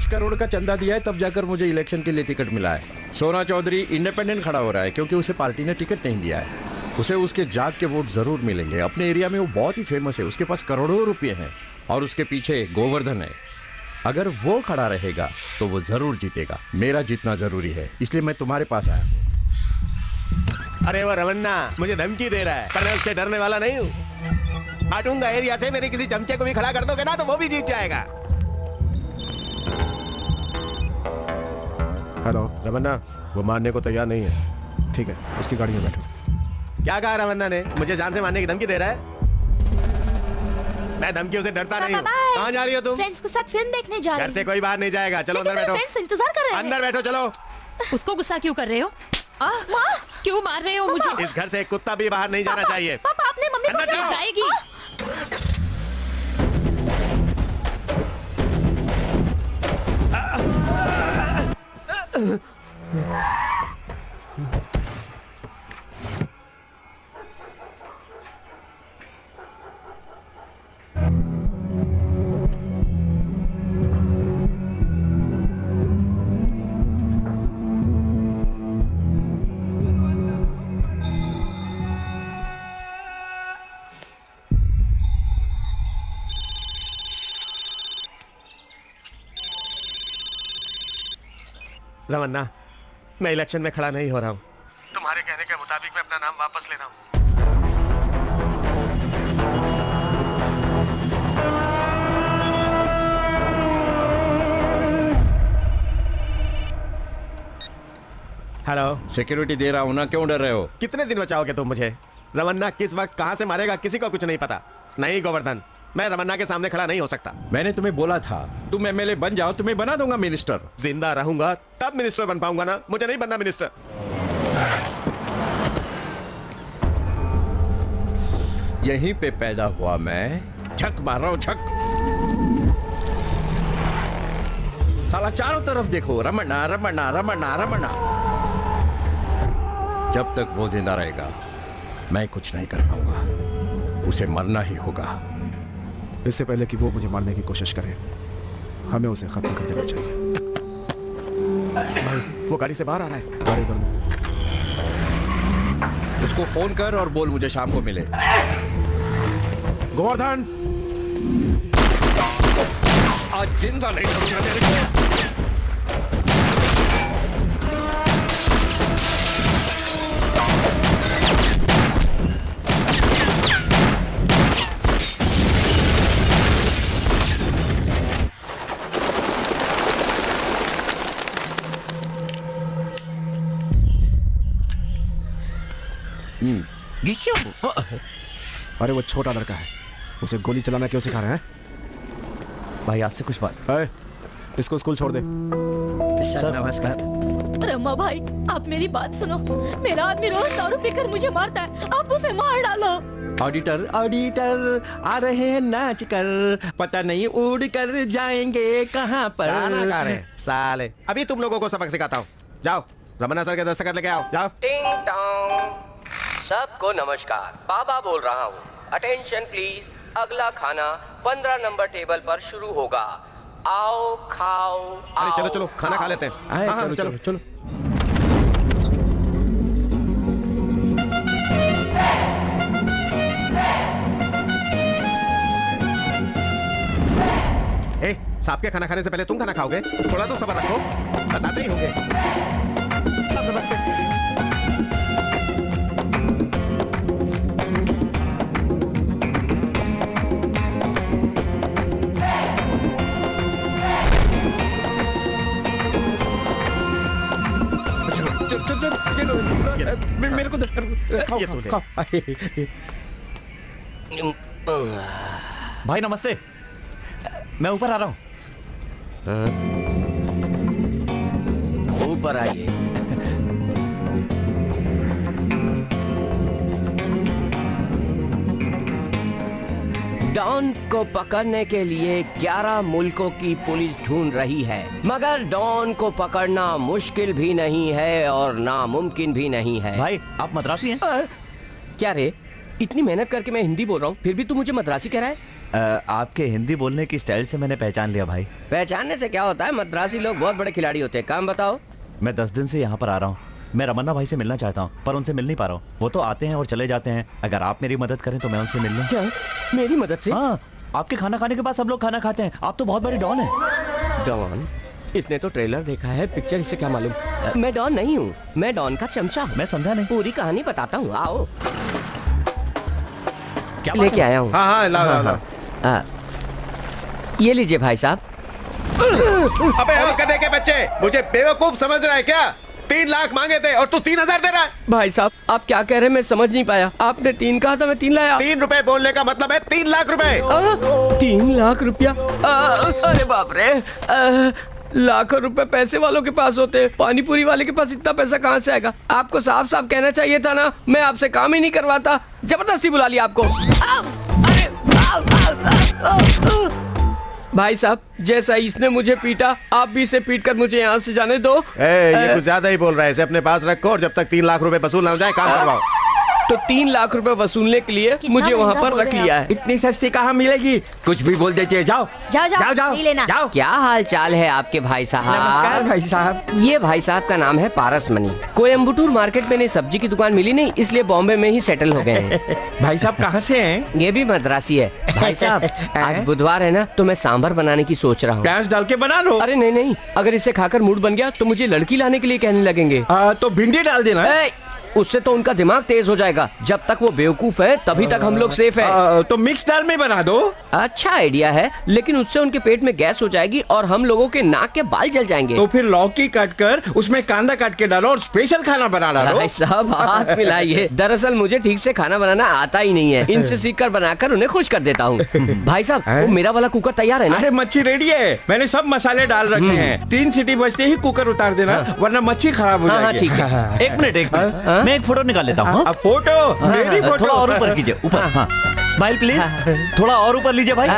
करोड़ का चंदा दिया है, तब जाकर मुझे इलेक्शन के लिए टिकट मिला है। सोना चौधरी इंडिपेंडेंट खड़ा हो रहा है क्योंकि उसे पार्टी ने टिकट नहीं दिया है। उसे उसके जात के वोट जरूर मिलेंगे। अपने एरिया में वो बहुत ही फेमस है, उसके पास करोड़ों रुपए हैं और उसके पीछे गोवर्धन है। अगर वो खड़ा रहेगा तो वो जरूर जीतेगा। मेरा जीतना जरूरी है, इसलिए मैं तुम्हारे पास आया हूँ। अरे वो रमन्ना मुझे धमकी दे रहा है, पर मैं उससे डरने वाला नहीं हूँ। हटूंगा एरिया से, मेरे किसी चमचे को भी खड़ा कर दोगे ना तो वो भी जीत जाएगा। हेलो रमन्ना, वो मारने को तैयार नहीं है। ठीक है, उसकी गाड़ी में बैठो। क्या कहा रमन्ना ने? मुझे जान से मारने की धमकी दे रहा है? मैं धमकियों से डरता नहीं हूँ। कहाँ जा रही हो तुम? फ्रेंड्स के साथ फिल्म देखने जा रही हूँ। घर से कोई बाहर नहीं जाएगा। चलो अंदर बैठो। फ्रेंड्स इंतजार कर रहे हैं। अंदर बैठो चलो। उसको गुस्सा क्यों कर रहे हो? क्यों मार रहे हो मुझे? इस घर से एक कुत्ता भी बाहर नहीं जाना चाहिए। पापा आपने मम्मी को अंदर क्यों जाओ। जाएगी। रमन्ना, मैं इलेक्शन में खड़ा नहीं हो रहा हूँ। तुम्हारे कहने के मुताबिक मैं अपना नाम वापस ले रहा हूँ। हेलो, सिक्योरिटी दे रहा हूँ ना, क्यों डर रहे हो? कितने दिन बचाओगे तुम मुझे? रमन्ना किस वक्त कहाँ से मारेगा किसी को कुछ नहीं पता। नहीं गोवर्धन, मैं रमन्ना के सामने खड़ा नहीं हो सकता। मैंने तुम्हें बोला था तुम एमएलए बन जाओ, तुम्हें बना दूंगा मिनिस्टर। जिंदा रहूंगा तब मिनिस्टर बन पाऊंगा ना, मुझे नहीं बनना मिनिस्टर। यहीं पे पैदा हुआ मैं, झक मार रहा हूं, झक। साला चारों तरफ देखो, रमन्ना रमन्ना रमन्ना रमन्ना। जब तक वो जिंदा रहेगा मैं कुछ नहीं कर पाऊंगा, उसे मरना ही होगा। इससे पहले कि वो मुझे मारने की कोशिश करे, हमें उसे खत्म कर देना चाहिए। वो गाड़ी से बाहर आ रहा है। गाड़ी उधर में। उसको फोन कर और बोल मुझे शाम को मिले। गोवर्धन, आज जिंदा नहीं छोड़ूंगा तेरे को। अरे वो छोटा लड़का है, उसे गोली चलाना क्यों सिखा रहा है? भाई आपसे कुछ बात। है? इसको स्कूल छोड़ दे। सर नमस्कार। रमा भाई आप मेरी बात सुनो, मेरा आदमी रोज दारू पीकर मुझे मारता है, आप उसे मार डालो। ऑडिटर ऑडिटर आ रहे हैं नाच कर, पता नहीं उड़ कर जाएंगे कहाँ पर। गाना गा रहे हैं, साले। अभी तुम लोगों को सबक सिखाता हूँ। जाओ रमन्ना सर के दस्तखत लेके आओ, जाओ। टिंग टोंग। सबको नमस्कार, बाबा बोल रहा हूँ। अटेंशन प्लीज, अगला खाना 15 नंबर टेबल पर शुरू होगा। आओ खाओ। अरे चलो चलो खाना खा लेते हैं। आए, हाँ, चलो चलो चलो। ए, सांप के खाना खाने से पहले तुम खाना खाओगे? थोड़ा तो सब्र रखो, बस आते ही होंगे। सब नमस्ते। मेरे को खाओ, ये तो ले। खाओ। भाई नमस्ते, मैं ऊपर आ रहा हूँ। ऊपर आइए। डॉन को पकड़ने के लिए 11 मुल्कों की पुलिस ढूंढ रही है, मगर डॉन को पकड़ना मुश्किल भी नहीं है और नामुमकिन भी नहीं है। भाई आप मद्रासी हैं? क्या रे, इतनी मेहनत करके मैं हिंदी बोल रहा हूँ फिर भी तू मुझे मद्रासी कह रहा है? आपके हिंदी बोलने की स्टाइल से मैंने पहचान लिया भाई। पहचानने से क्या होता है, मद्रासी लोग बहुत बड़े खिलाड़ी होते हैं। काम बताओ। मैं 10 दिन से यहाँ पर आ रहा हूँ। मैं रमन्ना भाई से मिलना चाहता हूँ, पर उनसे मिल नहीं पा रहा हूँ। वो तो आते हैं और चले जाते हैं। अगर आप मेरी मदद करें तो मैं उनसे मिल लूँ। क्या मेरी मदद से? हाँ, आपके खाना खाने के बाद सब लोग खाना खाते हैं। आप तो बहुत बड़ी डॉन है। डॉन? इसने तो ट्रेलर देखा है, पिक्चर इससे क्या मालूम। मैं डॉन नहीं हूँ, मैं डॉन का चमचा हूँ। मैं समझा नहीं। पूरी कहानी बताता हूँ, आओ। क्या लेके आया हूँ। हाँ हाँ लाओ लाओ लाओ। ये लीजिए भाई साहब। अबे ओ गधे के बच्चे, मुझे बेवकूफ समझ रहा है क्या? 3 लाख मांगे थे और तू 3000 दे रहा है। भाई साहब आप क्या कह रहे हैं, मैं समझ नहीं पाया। आपने 3 कहा था, मैं 3 लाया। 3 रुपए बोलने का मतलब है 3 लाख रुपए। 3 लाख रुपया? अरे बाप रे, लाखों रुपए पैसे वालों के पास होते हैं, पानीपुरी वाले के पास इतना पैसा कहाँ से आएगा? आपको साफ साफ कहना चाहिए था ना, मैं आपसे काम ही नहीं करवाता। जबरदस्ती बुला लिया आपको। भाई साहब जैसा इसने मुझे पीटा, आप भी इसे पीट कर मुझे यहाँ से जाने दो। ये कुछ ज्यादा ही बोल रहा है, इसे अपने पास रखो और जब तक 3 लाख रुपए वसूल ना हो जाए काम करवाओ। तो 3 लाख रुपए वसूलने के लिए मुझे वहाँ पर रख लिया है। इतनी सस्ती कहाँ मिलेगी? कुछ भी बोल देती है। जाओ जाओ जाओ, जाओ जाओ नहीं लेना। जाओ। क्या हाल चाल है आपके भाई साहब? नमस्कार भाई साहब। ये भाई साहब का नाम है पारस मनी। कोयम्बटूर मार्केट में इन्हें सब्जी की दुकान मिली नहीं, इसलिए बॉम्बे में ही सेटल हो गए हैं। भाई साहब कहाँ से हैं? ये भी मद्रासी है। भाई साहब आज बुधवार है ना, तो मैं सांभर बनाने की सोच रहा हूँ। प्याज डाल के बना लो। अरे नहीं नहीं, अगर इसे खाकर मूड बन गया तो मुझे लड़की लाने के लिए कहने लगेंगे। तो भिंडी डाल देना। उससे तो उनका दिमाग तेज हो जाएगा। जब तक वो बेवकूफ है तभी तक हम लोग सेफ है। तो मिक्स दाल में बना दो। अच्छा आइडिया है, लेकिन उससे उनके पेट में गैस हो जाएगी और हम लोगों के नाक के बाल जल जाएंगे। तो फिर लौकी काट कर उसमें कांदा काट के डालो और स्पेशल खाना बना डालो। भाई साहब हाथ मिलाइए। दरअसल मुझे ठीक से खाना बनाना आता ही नहीं है, इनसे सीख कर बनाकर उन्हें खुश कर देता हूँ। भाई साहब वो मेरा वाला कुकर तैयार है ना? अरे मच्छी रेडी है, मैंने सब मसाले डाल रखे हैं। 3 सीटी बजते ही कुकर उतार देना, वरना मच्छी खराब हो हाँ जाएगी। ठीक है। एक मिनट मैं एक फोटो निकाल लेता हूँ। हाँ? फोटो मेरी फोटो। थोड़ा और ऊपर कीजिए, ऊपर। हाँ स्माइल प्लीज। थोड़ा और ऊपर लीजिए भाई।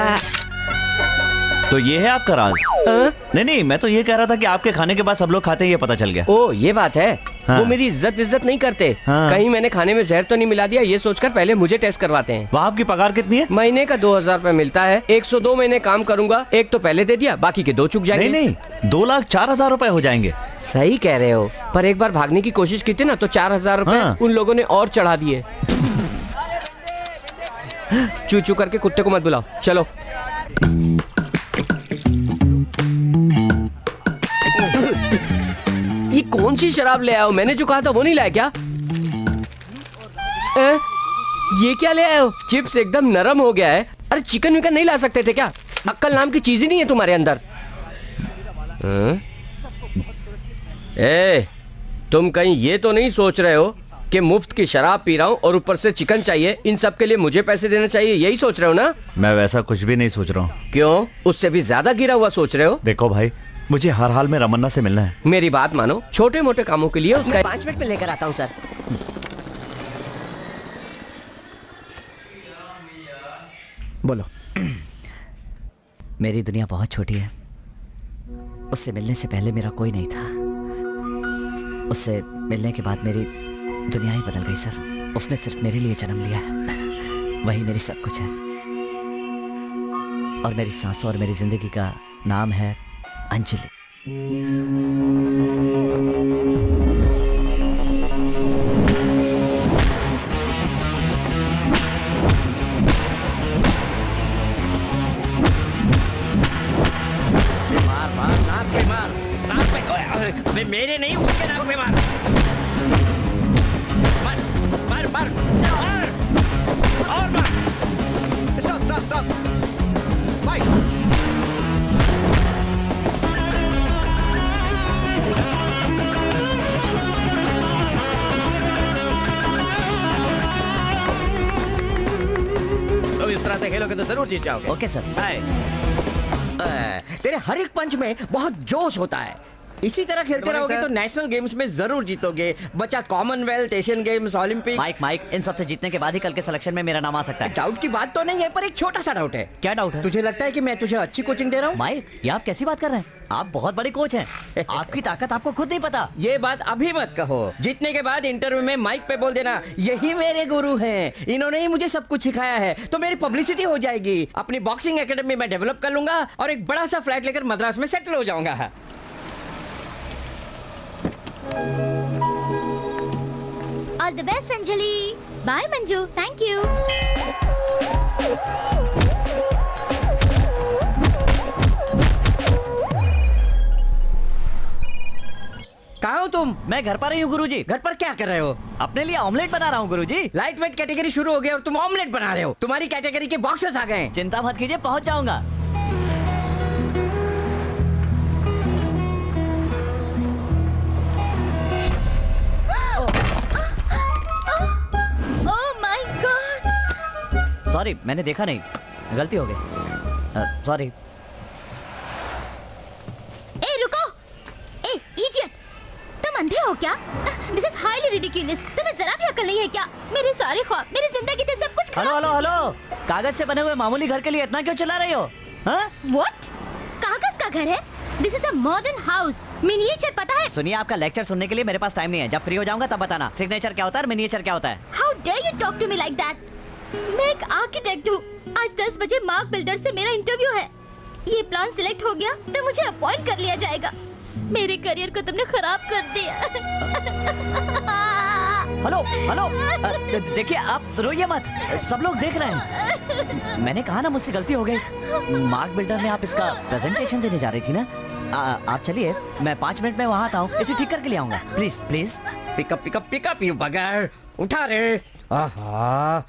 तो ये है आपका राज? नहीं नहीं, मैं तो ये कह रहा था कि आपके खाने के बाद सब लोग खाते हैं, ये पता चल गया। ओ ये बात है। हाँ। वो मेरी इज्जत नहीं करते। हाँ। कहीं मैंने खाने में जहर तो नहीं मिला दिया, ये सोचकर पहले मुझे टेस्ट करवाते हैं। वहाँ आपकी पगार कितनी है? महीने का 2000 रुपए मिलता है। 102 महीने काम करूंगा, एक तो पहले दे दिया, बाकी के 2 चुक जाएंगे। नहीं नहीं, 2,04,000 रुपए हो जाएंगे। सही कह रहे हो, पर एक बार भागने की कोशिश की थी ना, तो 4000 रुपए हाँ। उन लोगों ने और चढ़ा दिए। चू चू करके कुत्ते को मत बुलाओ, चलो। ये कौन सी शराब ले आए हो? मैंने जो कहा था वो नहीं लाया क्या? ये क्या ले आए हो? चिप्स एकदम नरम हो गया है। अरे चिकन विकन नहीं ला सकते थे क्या? अक्कल नाम की चीज ही नहीं है तुम्हारे अंदर। तुम कहीं ये तो नहीं सोच रहे हो कि मुफ्त की शराब पी रहा हूँ और ऊपर से चिकन चाहिए, इन सब के लिए मुझे पैसे देने चाहिए, यही सोच रहे हो ना? मैं वैसा कुछ भी नहीं सोच रहा हूँ। क्यों? उससे भी ज्यादा गिरा हुआ सोच रहे हो? देखो भाई, मुझे हर हाल में रमन्ना से मिलना है। मेरी बात मानो, छोटे मोटे कामों के लिए उसका 5 मिनट में लेकर आता हूँ सर। बोलो। मेरी दुनिया बहुत छोटी है। उससे मिलने से पहले मेरा कोई नहीं था। उससे मिलने के बाद मेरी दुनिया ही बदल गई सर। उसने सिर्फ मेरे लिए जन्म लिया है, वही मेरी सब कुछ है। और मेरी सांसों और मेरी जिंदगी का नाम है अंजलि। मेरे नहीं, उसके नाक पे मार। मार मार मार मार और मार। Stop fight. तो इस तरह से खेलोगे तो जरूर जीत जाओगे। Okay sir. तेरे हर एक पंच में बहुत जोश होता है। इसी तरह खेलते रहोगे तो नेशनल गेम्स में जरूर जीतोगे। बचा Commonwealth, Asian Games, Olympic. Mike इन सब से जीतने के बाद ही कल के सिलेक्शन में मेरा नाम आ सकता है। डाउट की बात तो नहीं है, पर एक छोटा सा डाउट है। क्या डाउट है? तुझे लगता है कि मैं तुझे अच्छी कोचिंग दे रहा हूँ? माइक, ये आप कैसी बात कर रहे हैं? आप बहुत बड़े कोच हैं। आपकी ताकत आपको खुद नहीं पता। ये बात अभी मत कहो। जीतने के बाद इंटरव्यू में माइक पे बोल देना, यही मेरे गुरु हैं, इन्होंने ही मुझे सब कुछ सिखाया है, तो मेरी पब्लिसिटी हो जाएगी। अपनी बॉक्सिंग एकेडमी में डेवलप कर लूंगा और एक बड़ा सा फ्लैट लेकर मद्रास में सेटल हो जाऊंगा। All the best Anjali. Bye Manju, thank you. कहाँ हो तुम? मैं घर पर ही हूँ गुरुजी। घर पर क्या कर रहे हो? अपने लिए ऑमलेट बना रहा हूँ गुरुजी। लाइट वेट कैटेगरी शुरू हो गई और तुम ऑमलेट बना रहे हो। तुम्हारी कैटेगरी के बॉक्सेस आ गए। चिंता मत कीजिए, पहुंच जाऊंगा। Oh my God. सॉरी, मैंने देखा नहीं, गलती हो गई। सॉरी। ए रुको, ए इडियट, तुम अंधे हो क्या? This is highly ridiculous. तुम्हें जरा भी अकल नहीं है क्या? मेरे सारे ख्वाब, मेरी जिंदगी से सब कुछ हेलो खराब हेलो कर दिया। हेलो, कागज से बने हुए मामूली घर के लिए इतना क्यों चिल्ला रही हो? हाँ? What? कागज का घर है? This is a modern house. Miniature पता है? सुनिए, आपका लेक्चर सुनने के लिए मेरे पास टाइम नहीं है। जब फ्री हो जाऊंगा तब बताना सिग्नेचर क्या होता है और मिनिएचर क्या होता है। How dare you talk to me like that? मैं एक आर्किटेक्ट हूँ। आज 10 बजे मार्क बिल्डर से मेरा इंटरव्यू है। ये प्लान सिलेक्ट हो गया तो मुझे अपॉइंट कर लिया जाएगा। मेरे करियर को तुमने खराब कर दिया। हेलो हेलो, देखिए आप रोइए मत, सब लोग देख रहे हैं। मैंने कहा ना मुझसे गलती हो गई। मार्क बिल्डर में आप इसका प्रेजेंटेशन देने जा रही थी ना। आप चलिए, मैं 5 मिनट में वहाँ आता हूँ, इसे ठीक करके ले आऊंगा। Please please. Pickup pickup pickup, you बगैर उठा रे। आहा